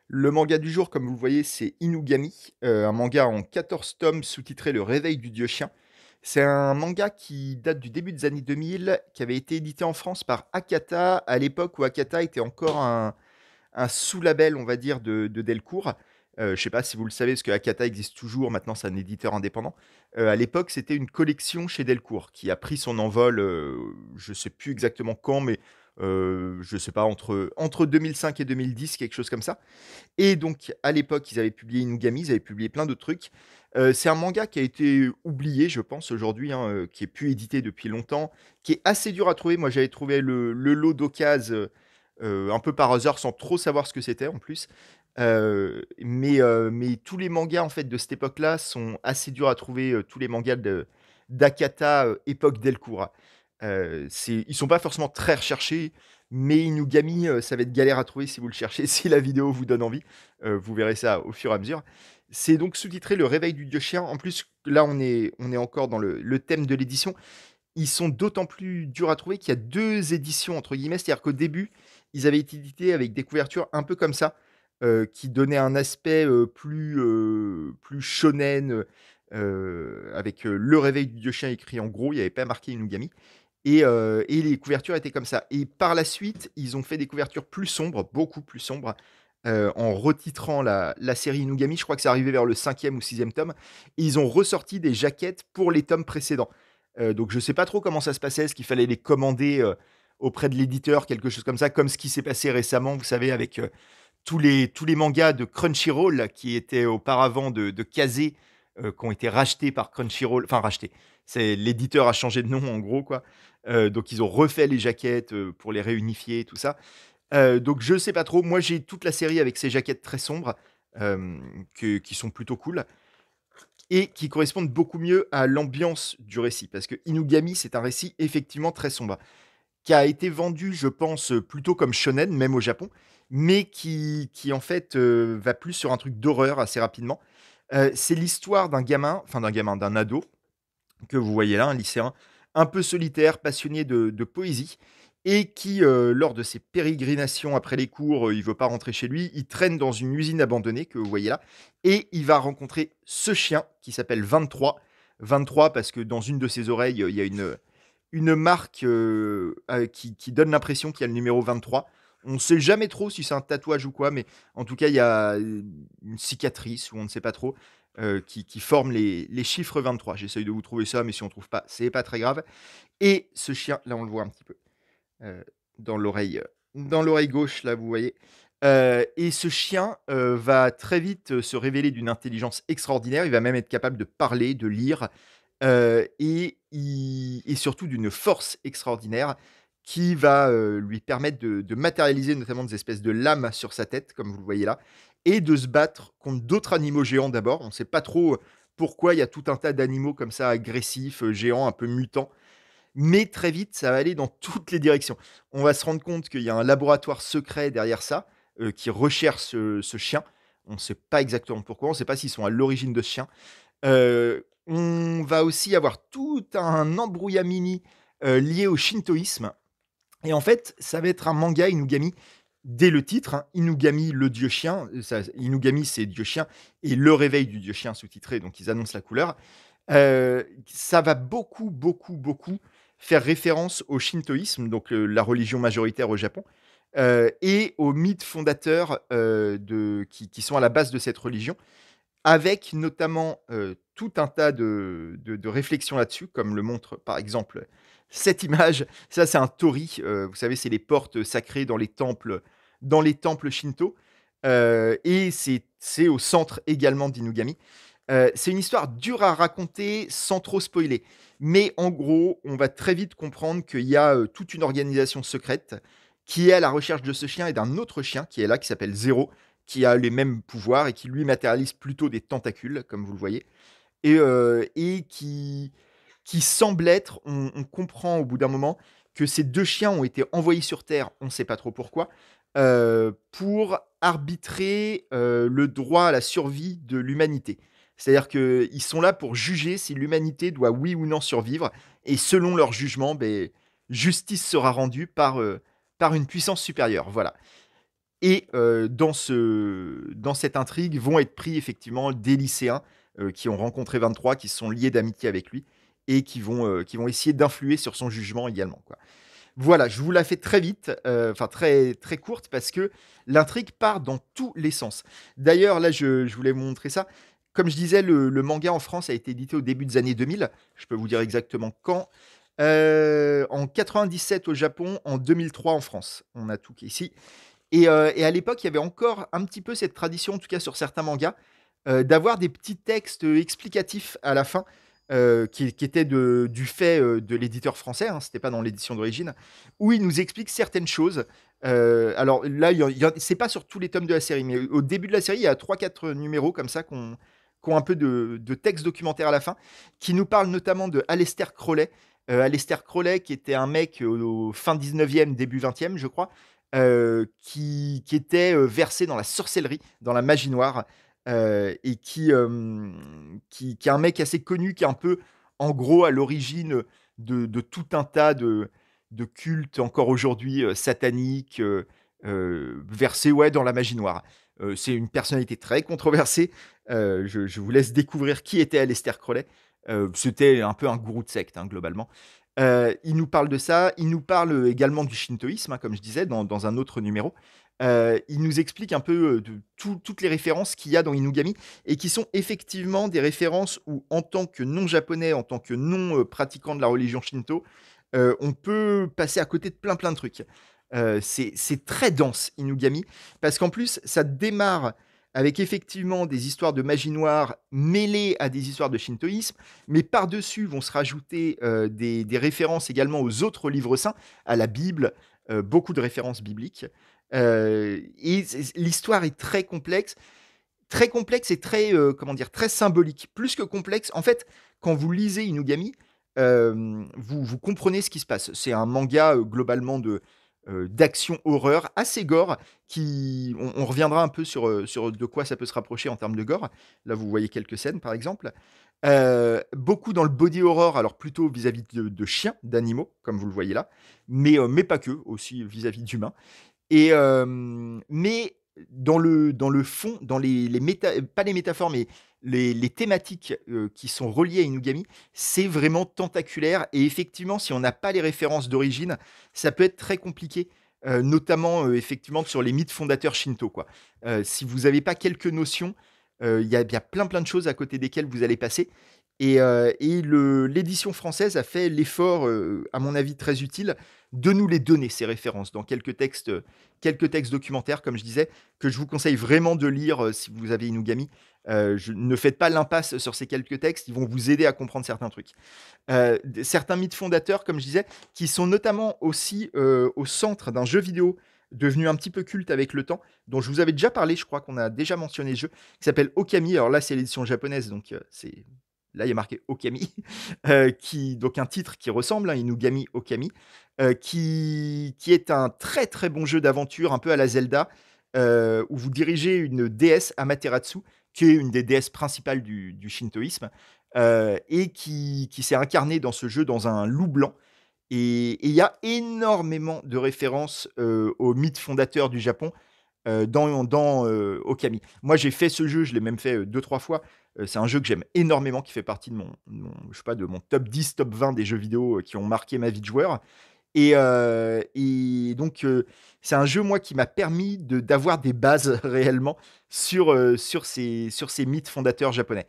Le manga du jour, comme vous le voyez, c'est Inugami, un manga en 14 tomes sous-titré Le Réveil du Dieu Chien. C'est un manga qui date du début des années 2000, qui avait été édité en France par Akata, à l'époque où Akata était encore un sous-label, on va dire, de Delcourt. Je ne sais pas si vous le savez, parce que Akata existe toujours, maintenant c'est un éditeur indépendant. À l'époque, c'était une collection chez Delcourt qui a pris son envol, je ne sais plus exactement quand, mais je ne sais pas, entre 2005 et 2010, quelque chose comme ça. Et donc, à l'époque, ils avaient publié Inugami, ils avaient publié plein d'autres trucs. C'est un manga qui a été oublié, je pense, aujourd'hui, hein, qui est plus édité depuis longtemps, qui est assez dur à trouver. Moi, j'avais trouvé le lot d'occasion un peu par hasard, sans trop savoir ce que c'était en plus. Mais tous les mangas en fait de cette époque-là sont assez durs à trouver. Tous les mangas d'Akata époque Delcourt. Ils sont pas forcément très recherchés, mais Inugami, ça va être galère à trouver si vous le cherchez, si la vidéo vous donne envie. Vous verrez ça au fur et à mesure. C'est donc sous-titré Le Réveil du Dieu Chien. En plus, là, on est encore dans le thème de l'édition. Ils sont d'autant plus durs à trouver qu'il y a deux éditions, entre guillemets. C'est-à-dire qu'au début, ils avaient été édités avec des couvertures un peu comme ça, qui donnaient un aspect plus shonen, avec Le Réveil du Dieu Chien écrit en gros. Il n'y avait pas marqué Inugami. Et les couvertures étaient comme ça. Et par la suite, ils ont fait des couvertures plus sombres, beaucoup plus sombres, en retitrant la série Inugami. Je crois que c'est arrivé vers le cinquième ou sixième tome. Et ils ont ressorti des jaquettes pour les tomes précédents. Donc je sais pas trop comment ça se passait. Est-ce qu'il fallait les commander auprès de l'éditeur, quelque chose comme ça, comme ce qui s'est passé récemment, vous savez, avec tous les mangas de Crunchyroll là, qui étaient auparavant de Kazé, qui ont été rachetés par Crunchyroll. Enfin, rachetés. C'est l'éditeur a changé de nom en gros quoi. Donc ils ont refait les jaquettes pour les réunifier, tout ça. Donc je sais pas trop. Moi j'ai toute la série avec ces jaquettes très sombres qui sont plutôt cool et qui correspondent beaucoup mieux à l'ambiance du récit. Parce que Inugami, c'est un récit effectivement très sombre, qui a été vendu, je pense, plutôt comme shonen, même au Japon, mais qui en fait va plus sur un truc d'horreur assez rapidement. C'est l'histoire d'un gamin, enfin d'un gamin, d'un ado, que vous voyez là, un lycéen, un peu solitaire, passionné de poésie, et qui, lors de ses pérégrinations après les cours, il veut pas rentrer chez lui, il traîne dans une usine abandonnée que vous voyez là, et il va rencontrer ce chien qui s'appelle 23. 23 parce que dans une de ses oreilles, il y a une marque qui donne l'impression qu'il y a le numéro 23. On ne sait jamais trop si c'est un tatouage ou quoi, mais en tout cas, il y a une cicatrice, ou on ne sait pas trop, qui forme les chiffres 23. J'essaye de vous trouver ça, mais si on ne trouve pas, c'est pas très grave. Et ce chien, là, on le voit un petit peu euh, dans l'oreille gauche, là, vous voyez. Et ce chien va très vite se révéler d'une intelligence extraordinaire. Il va même être capable de parler, de lire, et surtout d'une force extraordinaire qui va lui permettre de matérialiser notamment des espèces de lames sur sa tête, comme vous le voyez là, et de se battre contre d'autres animaux géants d'abord. On ne sait pas trop pourquoi il y a tout un tas d'animaux comme ça, agressifs, géants, un peu mutants, mais très vite, ça va aller dans toutes les directions. On va se rendre compte qu'il y a un laboratoire secret derrière ça, qui recherche ce chien. On ne sait pas exactement pourquoi, on ne sait pas s'ils sont à l'origine de ce chien. On va aussi avoir tout un embrouillamini lié au shintoïsme. Et en fait, ça va être un manga Inugami dès le titre, hein, Inugami le dieu chien. Inugami c'est dieu chien et le réveil du dieu chien sous-titré, donc ils annoncent la couleur. Ça va beaucoup, beaucoup, beaucoup faire référence au shintoïsme, donc la religion majoritaire au Japon, et aux mythes fondateurs qui sont à la base de cette religion, avec notamment tout un tas de réflexions là-dessus, comme le montre par exemple cette image. Ça, c'est un tori. Vous savez, c'est les portes sacrées dans les temples shinto. Et c'est au centre également d'Inugami. C'est une histoire dure à raconter sans trop spoiler. Mais en gros, on va très vite comprendre qu'il y a toute une organisation secrète qui est à la recherche de ce chien et d'un autre chien qui est là, qui s'appelle Zero, qui a les mêmes pouvoirs et qui lui matérialise plutôt des tentacules, comme vous le voyez, et qui semble être, on comprend au bout d'un moment, que ces deux chiens ont été envoyés sur Terre, on ne sait pas trop pourquoi, pour arbitrer le droit à la survie de l'humanité. C'est-à-dire qu'ils sont là pour juger si l'humanité doit oui ou non survivre, et selon leur jugement, ben, justice sera rendue par une puissance supérieure. Voilà. Et dans cette intrigue vont être pris effectivement des lycéens, qui ont rencontré 23, qui se sont liés d'amitié avec lui et qui vont essayer d'influer sur son jugement également, quoi. Voilà, je vous la fais très vite, enfin très très courte parce que l'intrigue part dans tous les sens. D'ailleurs, là, je voulais vous montrer ça. Comme je disais, le manga en France a été édité au début des années 2000. Je peux vous dire exactement quand. En 97 au Japon, en 2003 en France. On a tout qui est ici. Et à l'époque, il y avait encore un petit peu cette tradition, en tout cas sur certains mangas, d'avoir des petits textes explicatifs à la fin, qui étaient du fait de l'éditeur français, hein, c'était pas dans l'édition d'origine, où il nous explique certaines choses. Alors là, c'est pas sur tous les tomes de la série, mais au début de la série, il y a trois quatre numéros comme ça qui ont un peu de texte documentaire à la fin, qui nous parlent notamment de Aleister Crowley. Aleister Crowley, qui était un mec au fin 19e, début 20e, je crois, qui était versé dans la sorcellerie, dans la magie noire, et qui est un mec assez connu, qui est un peu, en gros, à l'origine de tout un tas de cultes encore aujourd'hui sataniques, versés ouais, dans la magie noire. C'est une personnalité très controversée. Je vous laisse découvrir qui était Aleister Crowley. C'était un peu un gourou de secte, hein, globalement. Il nous parle de ça, il nous parle également du shintoïsme, hein, comme je disais, dans un autre numéro. Il nous explique un peu toutes les références qu'il y a dans Inugami et qui sont effectivement des références où, en tant que non-japonais, en tant que non-pratiquant de la religion shinto, on peut passer à côté de plein de trucs. C'est très dense, Inugami, parce qu'en plus, ça démarre avec effectivement des histoires de magie noire mêlées à des histoires de shintoïsme, mais par-dessus vont se rajouter des références également aux autres livres saints, à la Bible, beaucoup de références bibliques. Et l'histoire est très complexe et très, comment dire, très symbolique. Plus que complexe, en fait, quand vous lisez Inugami, vous comprenez ce qui se passe. C'est un manga globalement d'action horreur, assez gore, on reviendra un peu sur de quoi ça peut se rapprocher en termes de gore. Là, vous voyez quelques scènes, par exemple. Beaucoup dans le body horror, alors plutôt vis-à-vis de chiens, d'animaux, comme vous le voyez là, mais pas que, aussi vis-à-vis d'humains. Mais dans le fond, dans pas les métaphores, mais les thématiques qui sont reliées à Inugami, c'est vraiment tentaculaire. Et effectivement, si on n'a pas les références d'origine, ça peut être très compliqué. Notamment effectivement sur les mythes fondateurs shinto, quoi. Si vous n'avez pas quelques notions, il y a plein de choses à côté desquelles vous allez passer. Et l'édition française a fait l'effort, à mon avis très utile, de nous les donner, ces références, dans quelques textes documentaires, comme je disais, que je vous conseille vraiment de lire si vous avez Inugami. Ne faites pas l'impasse sur ces quelques textes, ils vont vous aider à comprendre certains trucs. Certains mythes fondateurs, comme je disais, qui sont notamment aussi au centre d'un jeu vidéo devenu un petit peu culte avec le temps, dont je vous avais déjà parlé, je crois qu'on a déjà mentionné le jeu, qui s'appelle Okami. Alors là, c'est l'édition japonaise, donc c'est là, il y a marqué Okami, donc un titre qui ressemble, hein, Inugami Okami, qui est un très très bon jeu d'aventure, un peu à la Zelda, où vous dirigez une déesse Amaterasu, qui est une des déesses principales du shintoïsme, et qui s'est incarnée dans ce jeu dans un loup blanc. Et il y a énormément de références aux mythes fondateurs du Japon dans Okami. Moi, j'ai fait ce jeu, je l'ai même fait deux, trois fois. C'est un jeu que j'aime énormément, qui fait partie je sais pas, de mon top 10, top 20 des jeux vidéo qui ont marqué ma vie de joueur. Et donc, c'est un jeu, moi, qui m'a permis d'avoir des bases réellement sur ces mythes fondateurs japonais,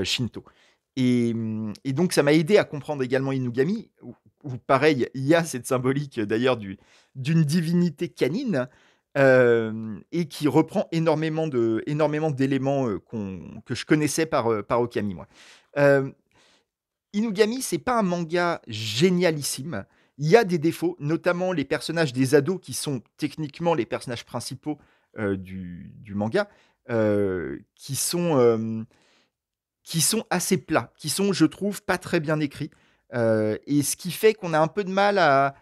Shinto. Et donc, ça m'a aidé à comprendre également Inugami, où pareil, il y a cette symbolique d'ailleurs d'une divinité canine, et qui reprend énormément d'éléments que je connaissais par Okami, moi. Euh, Inugami, c'est pas un manga génialissime. Il y a des défauts, notamment les personnages des ados qui sont techniquement les personnages principaux du manga, qui sont assez plats, qui sont, je trouve, pas très bien écrits. Et ce qui fait qu'on a un peu de mal à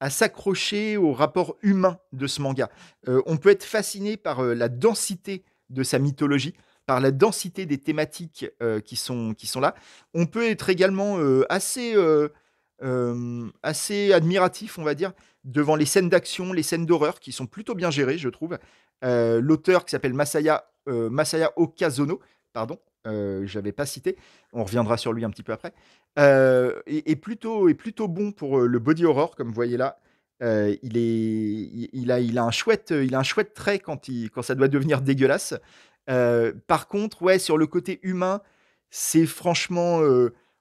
s'accrocher au rapport humain de ce manga. On peut être fasciné par la densité de sa mythologie, par la densité des thématiques qui sont là. On peut être également assez assez admiratif, on va dire, devant les scènes d'action, les scènes d'horreur qui sont plutôt bien gérées, je trouve. L'auteur qui s'appelle Masaya Okazono, pardon, je l'avais pas cité, on reviendra sur lui un petit peu après, est plutôt bon pour le body horror, comme vous voyez là. Il a un chouette trait quand ça doit devenir dégueulasse. Par contre, ouais, sur le côté humain, c'est franchement,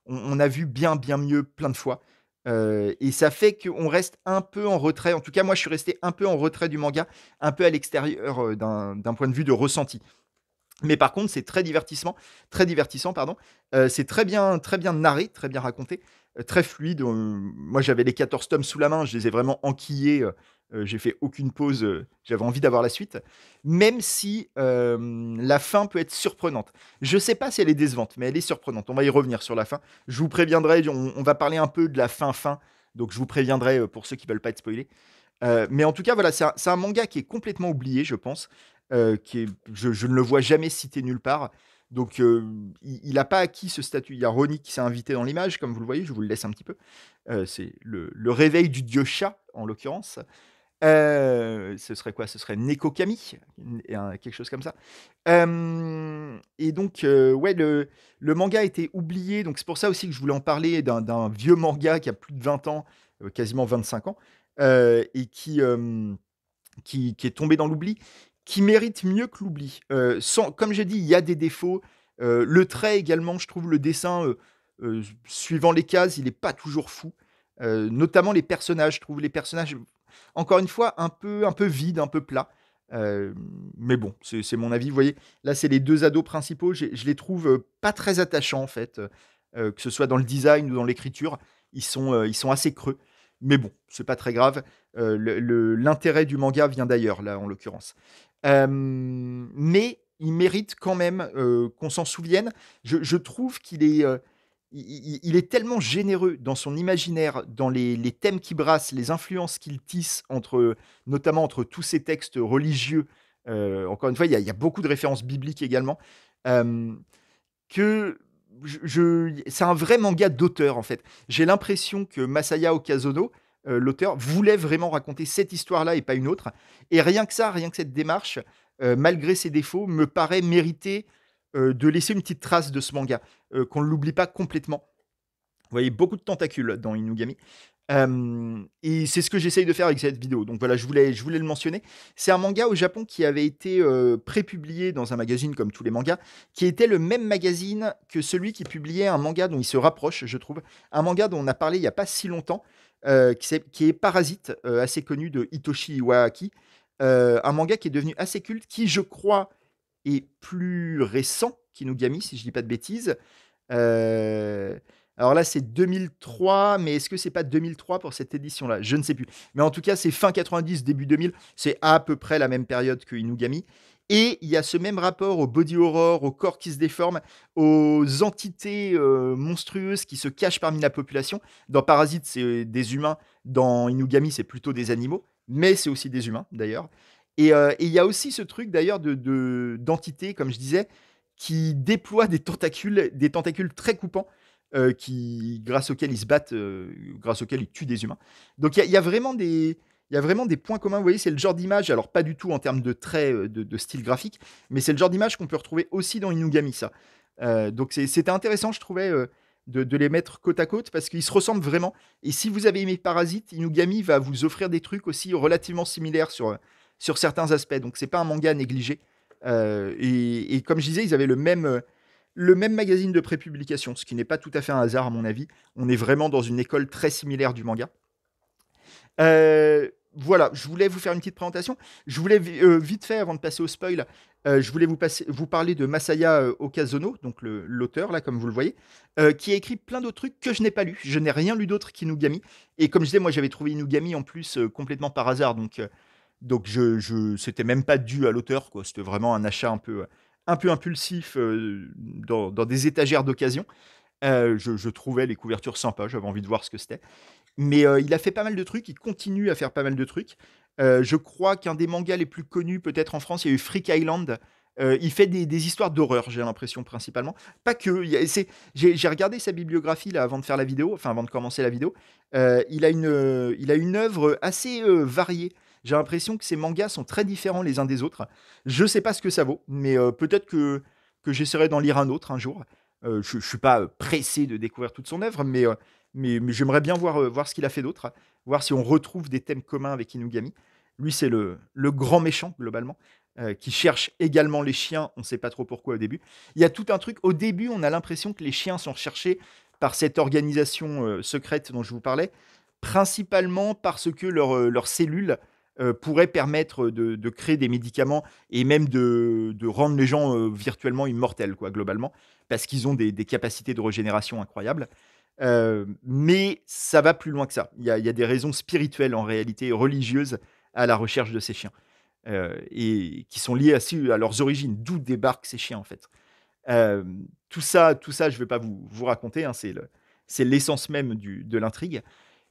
on a vu bien, bien mieux plein de fois. Et ça fait qu'on reste un peu en retrait. En tout cas, moi, je suis resté un peu en retrait du manga, un peu à l'extérieur d'un point de vue de ressenti. Mais par contre, c'est très divertissant, pardon. C'est très bien narré, très bien raconté, très fluide. Moi, j'avais les 14 tomes sous la main, je les ai vraiment enquillés. J'ai fait aucune pause, j'avais envie d'avoir la suite. Même si la fin peut être surprenante. Je sais pas si elle est décevante, mais elle est surprenante. On va y revenir sur la fin. Je vous préviendrai, on va parler un peu de la fin. Donc je vous préviendrai pour ceux qui veulent pas être spoilés. Mais en tout cas, voilà, c'est un manga qui est complètement oublié, je pense. Je ne le vois jamais cité nulle part. Donc, il n'a pas acquis ce statut. Il y a Ronnie qui s'est invité dans l'image, comme vous le voyez, je vous le laisse un petit peu. C'est le réveil du dieu chat, en l'occurrence. Ce serait quoi? Ce serait Nekokami, quelque chose comme ça. Et donc, ouais, le manga a été oublié. Donc, c'est pour ça aussi que je voulais en parler d'un vieux manga qui a plus de 20 ans, quasiment 25 ans, et qui est tombé dans l'oubli, qui mérite mieux que l'oubli. Comme j'ai dit, il y a des défauts. Le trait également, je trouve le dessin, suivant les cases, il n'est pas toujours fou. Notamment les personnages, je trouve les personnages, encore une fois, un peu vides, un peu plats. Euh, mais bon, c'est mon avis. Vous voyez, là, c'est les deux ados principaux. Je les trouve pas très attachants, en fait, que ce soit dans le design ou dans l'écriture. Ils sont assez creux. Mais bon, c'est pas très grave. L'intérêt du manga vient d'ailleurs, là, en l'occurrence. Mais il mérite quand même qu'on s'en souvienne. Je trouve il est tellement généreux dans son imaginaire, dans les thèmes qu'il brasse, les influences qu'il tisse, notamment entre tous ces textes religieux. Encore une fois, il y a beaucoup de références bibliques également. euh, que c'est un vrai manga d'auteur en fait. J'ai l'impression que Masaya Okazono, l'auteur, voulait vraiment raconter cette histoire-là et pas une autre. Et rien que ça, rien que cette démarche, malgré ses défauts, me paraît mériter de laisser une petite trace de ce manga, qu'on ne l'oublie pas complètement. Vous voyez beaucoup de tentacules dans Inugami. Et c'est ce que j'essaye de faire avec cette vidéo. Donc voilà, je voulais le mentionner. C'est un manga au Japon qui avait été prépublié dans un magazine comme tous les mangas, qui était le même magazine que celui qui publiait un manga dont il se rapproche, je trouve. Un manga dont on a parlé il n'y a pas si longtemps, qui est Parasite, assez connu de Hitoshi Iwaaki. Un manga qui est devenu assez culte, qui, je crois, est plus récent qu'Inugami, si je dis pas de bêtises. Euh, alors là, c'est 2003, mais est-ce que c'est pas 2003 pour cette édition-là? Je ne sais plus. Mais en tout cas, c'est fin 90, début 2000. C'est à peu près la même période que Inugami. Et il y a ce même rapport au body horror, au corps qui se déforme, aux entités monstrueuses qui se cachent parmi la population. Dans Parasite, c'est des humains. Dans Inugami, c'est plutôt des animaux. Mais c'est aussi des humains, d'ailleurs. Et il y a aussi ce truc, d'ailleurs, d'entités, comme je disais, qui déploient des tentacules très coupants, grâce auxquels ils se battent, grâce auxquels ils tuent des humains. Donc il y a vraiment des points communs. Vous voyez, c'est le genre d'image, alors pas du tout en termes de traits, de style graphique, mais c'est le genre d'image qu'on peut retrouver aussi dans Inugami, ça. Donc c'était intéressant, je trouvais, de les mettre côte à côte parce qu'ils se ressemblent vraiment. Et si vous avez aimé Parasite, Inugami va vous offrir des trucs aussi relativement similaires sur certains aspects. Donc c'est pas un manga à négliger. Et comme je disais, ils avaient le même magazine de prépublication, ce qui n'est pas tout à fait un hasard à mon avis. On est vraiment dans une école très similaire du manga. Voilà, je voulais vous faire une petite présentation. Je voulais vite fait, avant de passer au spoil, je voulais vous parler de Masaya Okazono, donc l'auteur, là, comme vous le voyez, qui a écrit plein d'autres trucs que je n'ai pas lus. Je n'ai rien lu d'autre qu'Inugami. Et comme je disais, moi, j'avais trouvé Inugami en plus complètement par hasard. Donc c'était même pas dû à l'auteur, quoi. C'était vraiment un achat un peu impulsif dans des étagères d'occasion. Je trouvais les couvertures sympas, j'avais envie de voir ce que c'était. Mais il a fait pas mal de trucs, il continue à faire pas mal de trucs. Je crois qu'un des mangas les plus connus, peut-être en France, il y a eu Freak Island, Il fait des histoires d'horreur, j'ai l'impression principalement. Pas que, j'ai regardé sa bibliographie là avant de faire la vidéo, enfin avant de commencer la vidéo. Il a une œuvre assez variée. J'ai l'impression que ses mangas sont très différents les uns des autres. Je sais pas ce que ça vaut, mais peut-être que j'essaierai d'en lire un autre un jour. Je suis pas pressé de découvrir toute son œuvre, mais j'aimerais bien voir ce qu'il a fait d'autre, voir si on retrouve des thèmes communs avec Inugami. Lui, c'est le grand méchant, globalement, qui cherche également les chiens. On ne sait pas trop pourquoi au début. Il y a tout un truc. Au début, on a l'impression que les chiens sont recherchés par cette organisation secrète dont je vous parlais, principalement parce que leurs cellules pourraient permettre de créer des médicaments et même de rendre les gens virtuellement immortels, quoi, globalement, parce qu'ils ont des capacités de régénération incroyables. Mais ça va plus loin que ça. Il y a des raisons spirituelles, en réalité, religieuses, à la recherche de ces chiens. Et qui sont liées à leurs origines, d'où débarquent ces chiens, en fait. Euh, tout ça, je ne vais pas vous raconter, hein, c'est l'essence même de l'intrigue.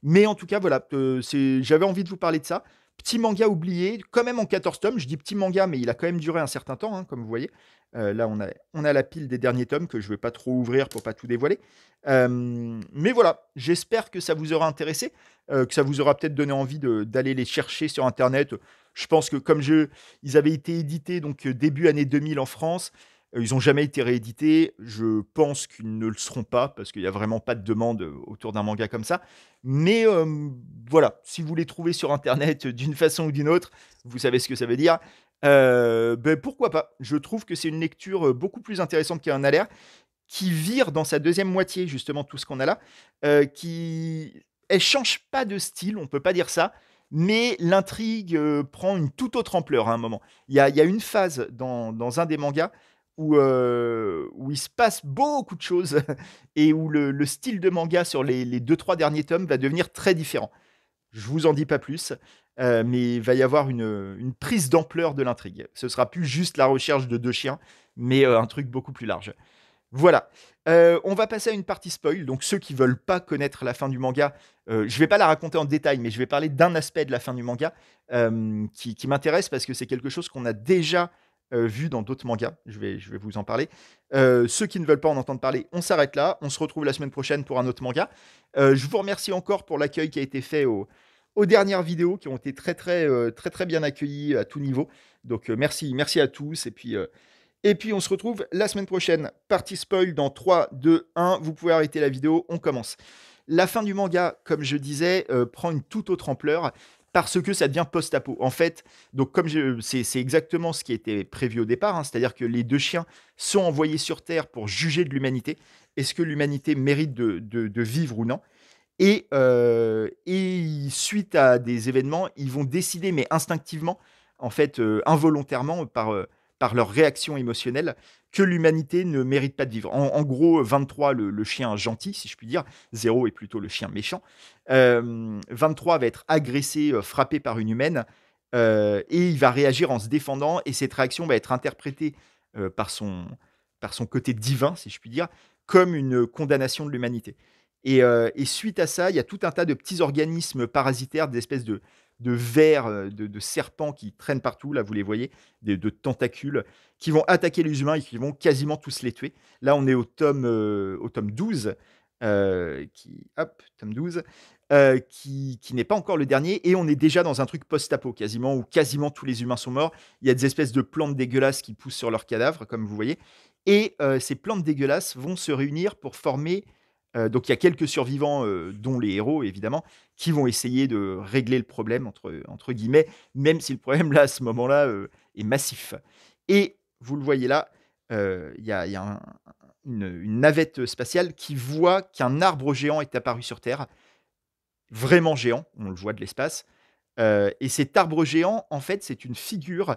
Mais en tout cas, voilà, j'avais envie de vous parler de ça. Petit manga oublié, quand même en 14 tomes. Je dis petit manga, mais il a quand même duré un certain temps, hein, comme vous voyez. Là, on a la pile des derniers tomes que je ne vais pas trop ouvrir pour pas tout dévoiler. Mais voilà, j'espère que ça vous aura intéressé, que ça vous aura peut-être donné envie d'aller les chercher sur Internet. Je pense que ils avaient été édités donc début année 2000 en France. Ils n'ont jamais été réédités. Je pense qu'ils ne le seront pas parce qu'il n'y a vraiment pas de demande autour d'un manga comme ça. Mais voilà, si vous les trouvez sur Internet d'une façon ou d'une autre, vous savez ce que ça veut dire. Ben pourquoi pas. Je trouve que c'est une lecture beaucoup plus intéressante qu'un alerte qui vire dans sa deuxième moitié, justement, tout ce qu'on a là. Elle change pas de style, on peut pas dire ça. Mais l'intrigue prend une toute autre ampleur à un moment. Il y a une phase dans un des mangas où il se passe beaucoup de choses et où le style de manga sur les 2-3 derniers tomes va devenir très différent. Je vous en dis pas plus, mais il va y avoir une prise d'ampleur de l'intrigue. Ce sera plus juste la recherche de deux chiens, mais un truc beaucoup plus large. Voilà. On va passer à une partie spoil. Donc ceux qui veulent pas connaître la fin du manga, je vais pas la raconter en détail, mais je vais parler d'un aspect de la fin du manga qui m'intéresse parce que c'est quelque chose qu'on a déjà vu dans d'autres mangas. Je vais vous en parler. Ceux qui ne veulent pas en entendre parler, on s'arrête là. On se retrouve la semaine prochaine pour un autre manga. Je vous remercie encore pour l'accueil qui a été fait aux dernières vidéos qui ont été très bien accueillies à tout niveau. Donc merci à tous et puis on se retrouve la semaine prochaine. Partie spoil dans 3, 2, 1. Vous pouvez arrêter la vidéo, on commence. La fin du manga, comme je disais, prend une toute autre ampleur parce que ça devient post-apo. En fait, donc c'est exactement ce qui était prévu au départ, hein, c'est-à-dire que les deux chiens sont envoyés sur Terre pour juger de l'humanité. Est-ce que l'humanité mérite de vivre ou non et suite à des événements, ils vont décider, mais instinctivement, en fait, involontairement, par leur réaction émotionnelle, que l'humanité ne mérite pas de vivre. En gros, 23, le chien gentil, si je puis dire, 0 est plutôt le chien méchant. 23 va être agressé, frappé par une humaine, et il va réagir en se défendant, et cette réaction va être interprétée par son côté divin, si je puis dire, comme une condamnation de l'humanité. Et suite à ça, il y a tout un tas de petits organismes parasitaires, des espèces de vers, de serpents qui traînent partout, là vous les voyez, de tentacules, qui vont attaquer les humains et qui vont quasiment tous les tuer. Là on est au tome 12, tome 12, qui n'est pas encore le dernier, et on est déjà dans un truc post-apo quasiment, où quasiment tous les humains sont morts. Il y a des espèces de plantes dégueulasses qui poussent sur leurs cadavres, comme vous voyez, et ces plantes dégueulasses vont se réunir pour former donc il y a quelques survivants, dont les héros évidemment, qui vont essayer de régler le problème entre guillemets, même si le problème là, à ce moment-là, est massif. Et vous le voyez là, il y a une navette spatiale qui voit qu'un arbre géant est apparu sur Terre, vraiment géant, on le voit de l'espace. Et cet arbre géant, en fait, c'est une figure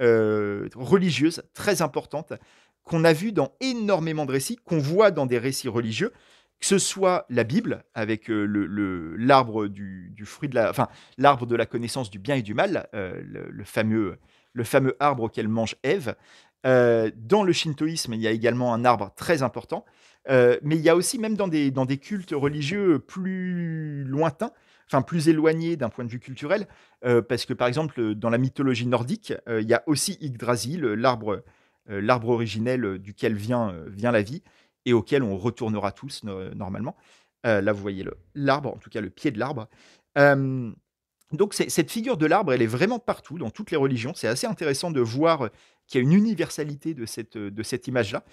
religieuse très importante qu'on a vue dans énormément de récits, qu'on voit dans des récits religieux, que ce soit la Bible avec l'arbre du fruit enfin l'arbre de la connaissance du bien et du mal, le fameux arbre auquel mange Ève. Dans le shintoïsme, il y a également un arbre très important, mais il y a aussi même dans des cultes religieux plus lointains, enfin plus éloignés d'un point de vue culturel, parce que par exemple dans la mythologie nordique, il y a aussi Yggdrasil, l'arbre originel, duquel vient la vie et auquel on retournera tous normalement. Là, vous voyez l'arbre, en tout cas le pied de l'arbre. Hem Donc cette figure de l'arbre, elle est vraiment partout, dans toutes les religions. C'est assez intéressant de voir, qu'il y a une universalité de cette image-là,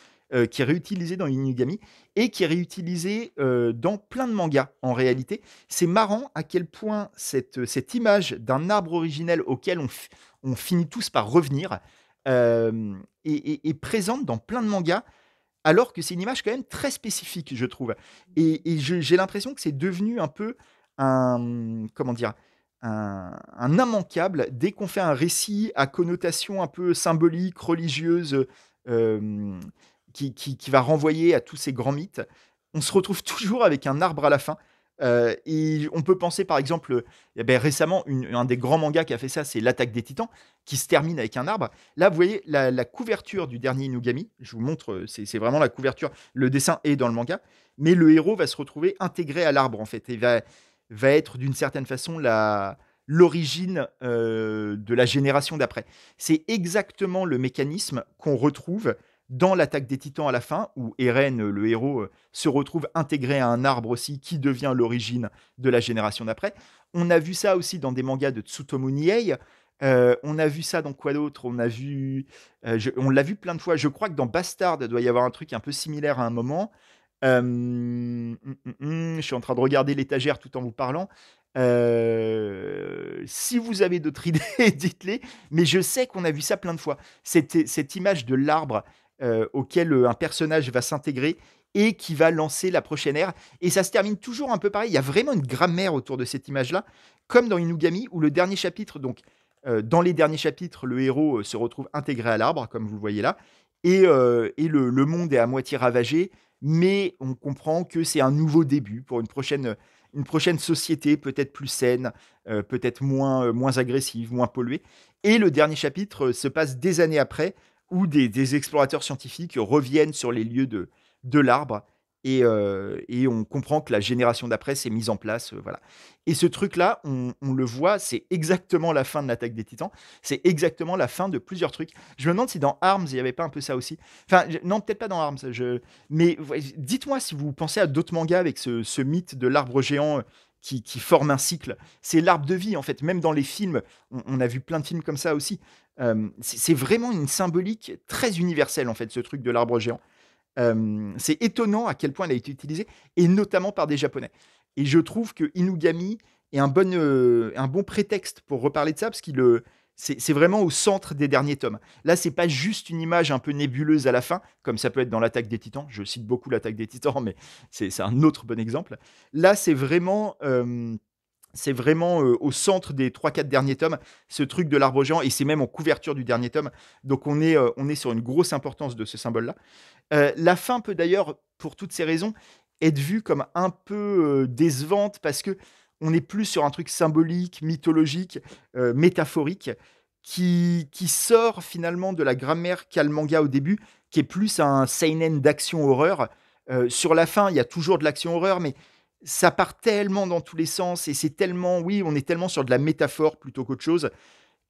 qui est réutilisée dans Inugami et qui est réutilisée, dans plein de mangas, en réalité. C'est marrant à quel point cette image d'un arbre originel auquel on finit tous par revenir, est présente dans plein de mangas, alors que c'est une image quand même très spécifique, je trouve. Et j'ai l'impression que c'est devenu un peu comment dire? Un immanquable dès qu'on fait un récit à connotation un peu symbolique, religieuse, hem, qui va renvoyer à tous ces grands mythes. On se retrouve toujours avec un arbre à la fin, et on peut penser par exemple, récemment un des grands mangas qui a fait ça, c'est L'Attaque des Titans, qui se termine avec un arbre. Là, vous voyez la couverture du dernier Inugami, je vous montre, c'est vraiment la couverture, le dessin est dans le manga, mais le héros va se retrouver intégré à l'arbre en fait et va être d'une certaine façon l'origine, de la génération d'après. C'est exactement le mécanisme qu'on retrouve dans l'Attaque des Titans à la fin, où Eren, le héros, se retrouve intégré à un arbre aussi qui devient l'origine de la génération d'après. On a vu ça aussi dans des mangas de Tsutomu Nihei. On a vu ça dans quoi d'autre? On l'a vu plein de fois. Je crois que dans Bastard, il doit y avoir un truc un peu similaire à un moment. Je suis en train de regarder l'étagère tout en vous parlant. Si vous avez d'autres idées, dites-les. Mais je sais qu'on a vu ça plein de fois. Cette image de l'arbre auquel un personnage va s'intégrer et qui va lancer la prochaine ère. Et ça se termine toujours un peu pareil. Il y a vraiment une grammaire autour de cette image-là, comme dans Inugami, où le dernier chapitre, donc dans les derniers chapitres, le héros se retrouve intégré à l'arbre, comme vous le voyez là, et le monde est à moitié ravagé, mais on comprend que c'est un nouveau début pour une prochaine société, peut-être plus saine, peut-être moins agressive, moins polluée. Et le dernier chapitre se passe des années après, où des explorateurs scientifiques reviennent sur les lieux de l'arbre, et on comprend que la génération d'après s'est mise en place. Voilà. Et ce truc-là, on le voit, c'est exactement la fin de l'Attaque des Titans, c'est exactement la fin de plusieurs trucs. Je me demande si dans Arms, il n'y avait pas un peu ça aussi. Enfin, non, peut-être pas dans Arms, mais ouais, dites-moi si vous pensez à d'autres mangas avec ce mythe de l'arbre géant, qui forme un cycle. C'est l'arbre de vie, en fait. Même dans les films, on a vu plein de films comme ça aussi. C'est vraiment une symbolique très universelle, en fait, ce truc de l'arbre géant. C'est étonnant à quel point elle a été utilisée, et notamment par des Japonais. Et je trouve que Inugami est un bon prétexte pour reparler de ça, parce c'est vraiment au centre des derniers tomes. Là, c'est pas juste une image un peu nébuleuse à la fin, comme ça peut être dans l'Attaque des Titans. Je cite beaucoup l'Attaque des Titans, mais c'est un autre bon exemple. Là, c'est vraiment au centre des trois quatre derniers tomes, ce truc de l'arbre géant, et c'est même en couverture du dernier tome. Donc on est sur une grosse importance de ce symbole-là. La fin peut d'ailleurs, pour toutes ces raisons, être vue comme un peu décevante, parce que on est plus sur un truc symbolique, mythologique, métaphorique, qui sort finalement de la grammaire qu'a le manga au début, qui est plus un seinen d'action horreur. Sur la fin, il y a toujours de l'action horreur, mais ça part tellement dans tous les sens, et c'est tellement, oui, on est tellement sur de la métaphore plutôt qu'autre chose,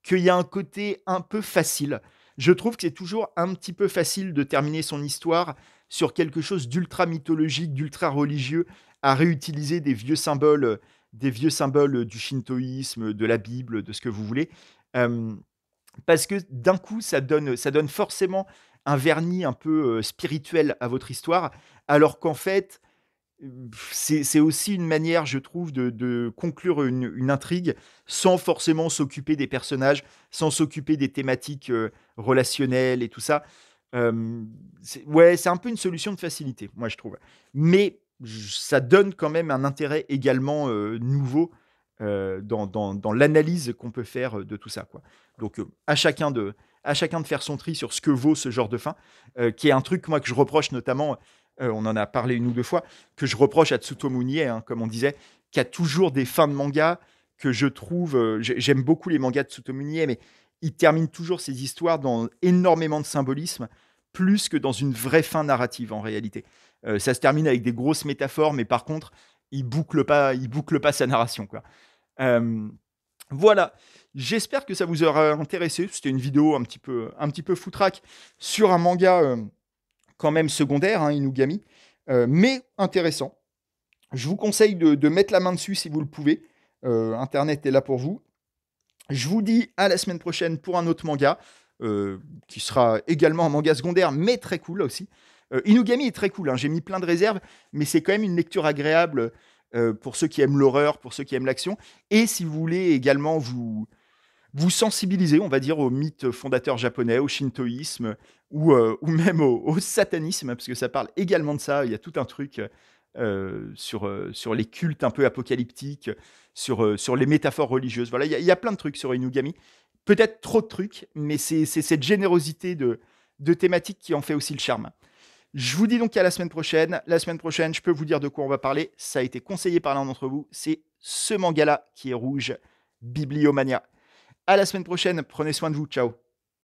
qu'il y a un côté un peu facile. Je trouve que c'est toujours un petit peu facile de terminer son histoire sur quelque chose d'ultra mythologique, d'ultra religieux, à réutiliser des vieux symboles du shintoïsme, de la Bible, de ce que vous voulez. Euh, Parce que d'un coup, ça donne forcément un vernis un peu spirituel à votre histoire, alors qu'en fait, c'est aussi une manière, je trouve, de conclure une intrigue sans forcément s'occuper des personnages, sans s'occuper des thématiques relationnelles et tout ça. Ouais, c'est un peu une solution de facilité, moi, je trouve. Mais ça donne quand même un intérêt également nouveau dans l'analyse qu'on peut faire de tout ça, quoi. Donc, à chacun de faire son tri sur ce que vaut ce genre de fin, qui est un truc, moi, que je reproche notamment, on en a parlé une ou deux fois, que je reproche à Tsutomu Nie, hein, comme on disait, qui a toujours des fins de manga que je trouve. J'aime beaucoup les mangas de Tsutomu Nie, mais il termine toujours ses histoires dans énormément de symbolisme, plus que dans une vraie fin narrative en réalité. Ça se termine avec des grosses métaphores, mais par contre, il boucle pas sa narration, quoi. Euh, Voilà, j'espère que ça vous aura intéressé. C'était une vidéo un petit peu foutraque sur un manga, quand même secondaire, hein, Inugami, mais intéressant. Je vous conseille de mettre la main dessus si vous le pouvez. Internet est là pour vous. Je vous dis à la semaine prochaine pour un autre manga, qui sera également un manga secondaire, mais très cool là aussi. Inugami est très cool, hein, j'ai mis plein de réserves, mais c'est quand même une lecture agréable pour ceux qui aiment l'horreur, pour ceux qui aiment l'action. Et si vous voulez également vous sensibiliser, on va dire, au mythe fondateur japonais, au shintoïsme ou même au satanisme, parce que ça parle également de ça. Il y a tout un truc sur les cultes un peu apocalyptiques, sur les métaphores religieuses. Voilà, il y a plein de trucs sur Inugami. Peut-être trop de trucs, mais c'est cette générosité de thématiques qui en fait aussi le charme. Je vous dis donc à la semaine prochaine. La semaine prochaine, je peux vous dire de quoi on va parler. Ça a été conseillé par l'un d'entre vous. C'est ce manga-là qui est rouge, Bibliomania. À la semaine prochaine. Prenez soin de vous. Ciao.